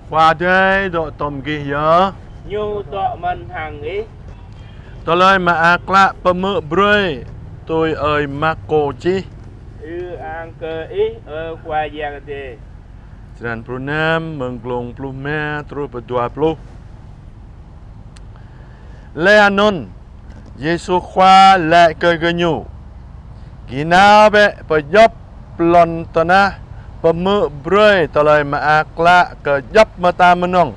Khoa đây độ tôm ghi nhớ. Nhu tọa mình hàng ý. Tôi lời mà ác lạ bơ mơ brơi. Tôi ơi mà cổ chi. An cơ ý qua giang tê. Jangan pronam mengglong puluh me terus berdua puluh. Leanon Yesus khoa lại cơ cơ nhu. Gina be pejop plon tanah pemuk broi talai ma akla ke jop mata menong.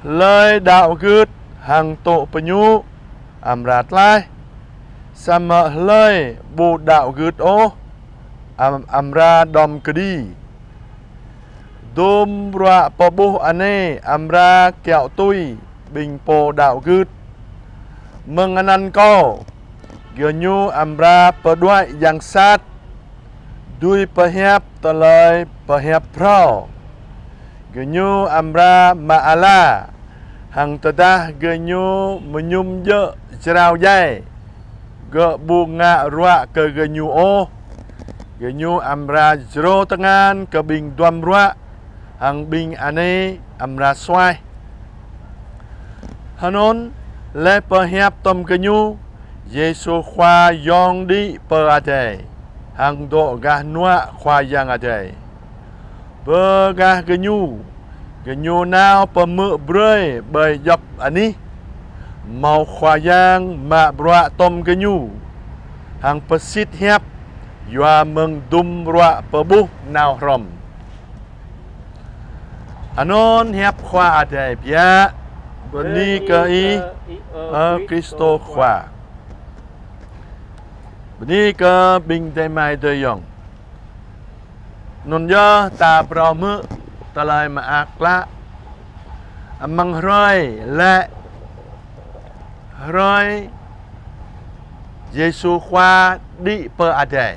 Lời đạo gứt hàng tổ penyu amrat lai. Sama lời bu đạo gứt o amra dom kedi. Dom ra pabuh ane amra kẹo tui bình po đạo gứt. Menganan kau Gyanyu amra perduai yang sat Dui perhiap talai perhiap prau Gyanyu amra ma'ala Hang tedah ganyu menyum je cerau jai Ge bunga ruak ke ganyu o Ganyu amra jero tengan ke bing duam ruak Hang bing ane amra swai Hanon le perhiap tom ganyu Yesus khoa yong di per adai hang do gah nua khoa yang adai bergah genyu nao pemuk broi bai jop ani mau khoa yang ma bra tom genyu hang pesit hiap yua meng dum bra pebuh nao rom anon hiap khoa adai pia beni ke i Kristo khoa Bini ke bing te mai te yong. Nun yo ta pro mu ta lai ma akla. Amang roi le roi Yesu khoa di per adai.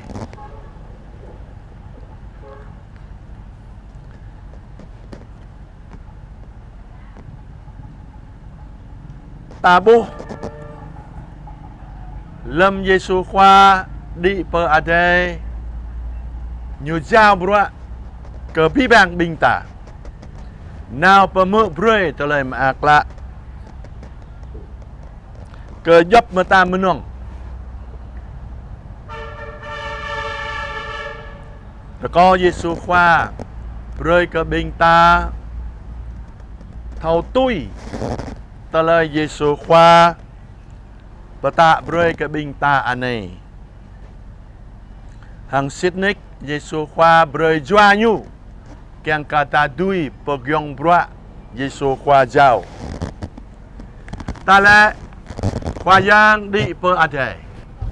Tabuh Lâm Yesu khoa đi per adai Nhu giao bro Ke bibang bing ta Nào per mu broi ta lai ma akla Ke job mata menong Ta có Yesu khoa broi ke bing ta Thau tui Ta lai Yesu khoa Bata broi ke bing ta ane Hang sitnik Yesu khoa broi jua nyu Kiang kata dui Pegiong bra Yesu khoa jau Ta le khoa yang di per adai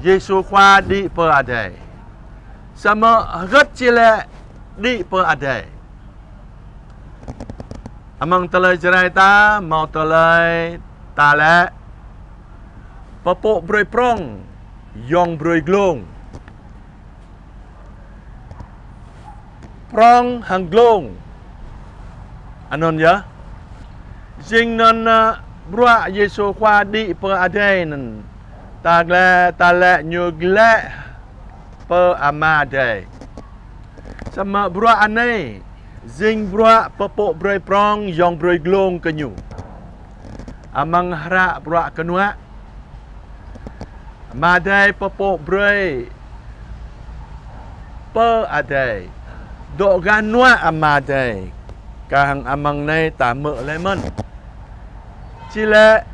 Yesu khoa di per adai Sama rất chile di per adai Amang talai cerai ta mau talai ta le Papok broi prong Yong broi glong Prong hang glong Anon ya Jing non Brua Yesu khoa di per adai nan Ta le nyu gle Per ama adai Sama brua anai Jing brua papok broi prong Yong broi glong kenyu Amang harak brua kenua Madai papok broi Per adai Dok ganua amadai Kahang amang nai ta me lemon Chile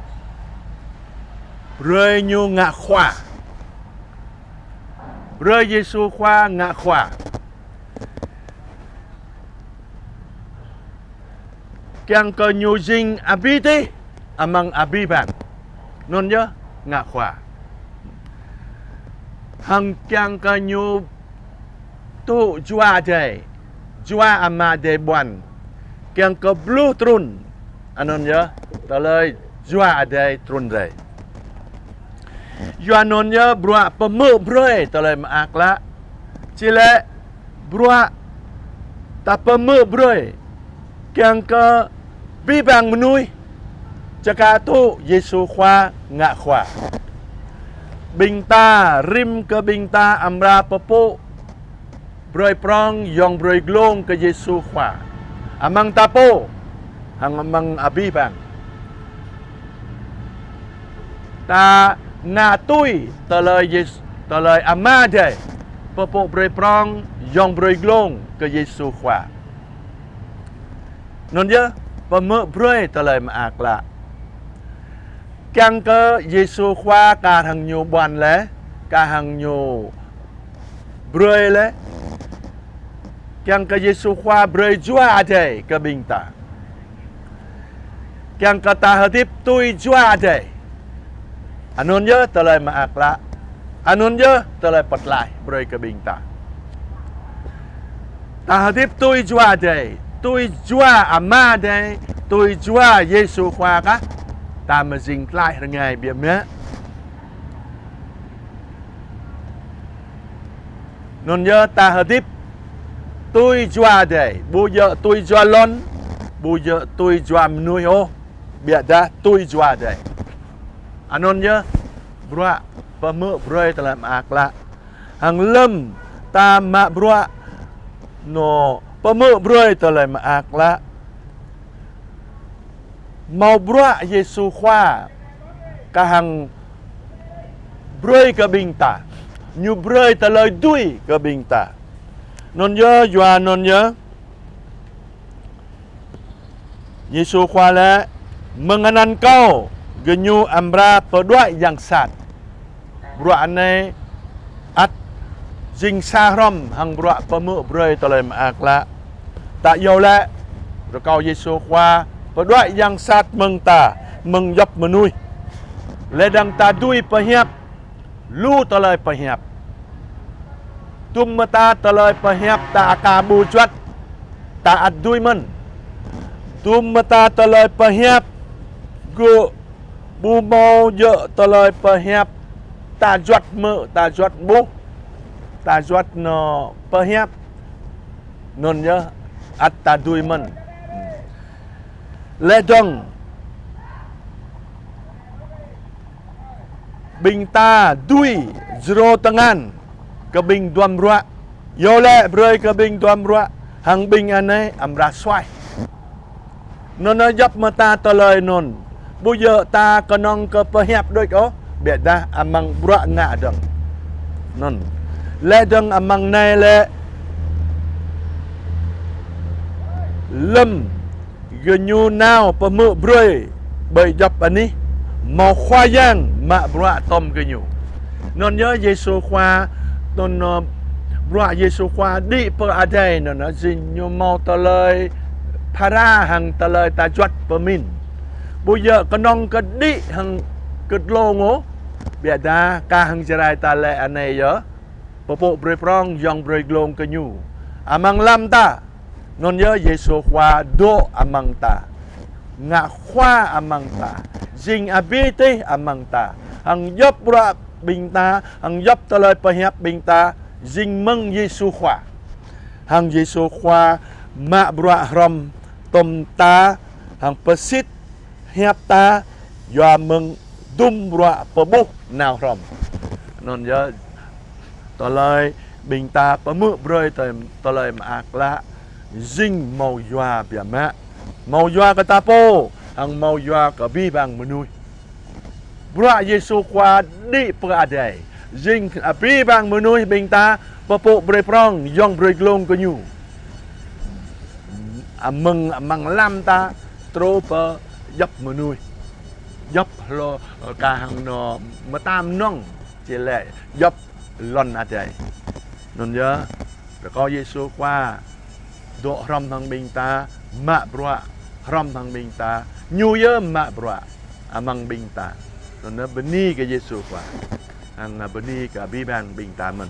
Broi nyu ngak khoa Broi Yesu khoa ngak khoa Kiang ke nyu jing abi ti Amang abi bang Non ya ngak khoa Hang kiang ke nyu Tu jua day Jua ama day buan Kiang ke blue trun Anon ya Ta lời jua day trun day Yu anon ya brua pemu broi Ta lời ma akla Chile brua Ta pemu broi Kiang ke bibang menui Caka tu Yesu khoa ngak khoa Bing ta rim ke bing ta amra pepo Broi prong yong broi glong ke Yesu khoa amang tapo hang amang abi bang ta na tui tờ lời ama đây popo bre prong yong bre glong ke Yesu khwa non je pa me bre tờ lời ma akla kang ke Yesu khwa ka thằng nyu ban le ka hang nyu bre le kang ke Yesu khwa bre jua đây ke bing ta kang ka ta hadip tui jua đây anun je tờ lời ma akla anun je tờ lời pat lai bre ke bing ta ta hadip tui jua đây tôi jua ama đây tôi jua Yesu khwa ka ta mà dình lại là ngày biệt mẹ non nhớ ta hợp tiếp tôi jua đây bây giờ tôi jua lon bây giờ tôi jua nuôi ô biệt đã tôi jua đây non nhớ bữa và mưa bơi ta làm ác lạ hàng lâm ta mà bữa nó và mưa bơi ta làm ác lạ mau bra Yesu khwa kahang broi ke bing ta nyu broi ta lời đuôi ke bing ta non nhớ doa non nhớ Yesu khwa la menganan kau genyu ambra pedua yang sat bra ne at jing sa rom hang bra pemu broi ta lời akla ta yo la rồi kau Yesu khwa Pedua yang sat meng ta meng yop menui ledang ta dui pahiap lu talai pahiap tum mata talai pahiap ta akabu chuat ta at dui men tum mata talai pahiap gu bu mau je talai pahiap ta juat me ta juat bu ta juat no pahiap non ya at ta dui men lê dong bing ta dui zero tangan ke bing duam rua yo le broi ke bing duam rua hang bing ane amra swai non yap mata taloi non bu giờ ta kanong ke pahiap doi ko biệt da amang brua nga dong non le dong amang nai le lâm genyu nào pemu broi bởi dập anh đi màu khoa giang mà bra tom genyu non nhớ Yesu khoa non bra Yesu khoa đi per adai nó zin nyu mau ta lời para hang ta lời ta chuat per min bây giờ cái non cái đi hang cái lô ngố bia đa ca hang jarai ta lệ anh này nhớ popo broi prong yong broi glong genyu amang lam ta non nhớ Yesu khoa do amang ta ngạ khoa amang ta jing abite amang ta hằng yop ra bing ta hằng yop ta lời pahiap bing ta jing meng Yesu khoa hằng Yesu khoa ma bra rom tom ta hằng pesit hiap ta yo meng dum bra pebu nào rom non nhớ ta lời bing ta pemu broi ta lời ma akla Jing mau yua bia mẹ mau yua ke tapo hang mau yua ke bi bang menui bra Yesu khwa di peradai jing api bang menui bing ta popo bre prong yong bre glong ke nyu amang lam ta tro pe yap menui yap lo ka hang no matam nong che le yap lon adai non nhớ rồi có Yesu khwa độ rom thằng bình ta mạ bra rom thằng bình ta nhu yơ mạ bra amang bình ta nó beni cái Yesu qua hàng beni cái bi bang bình ta mình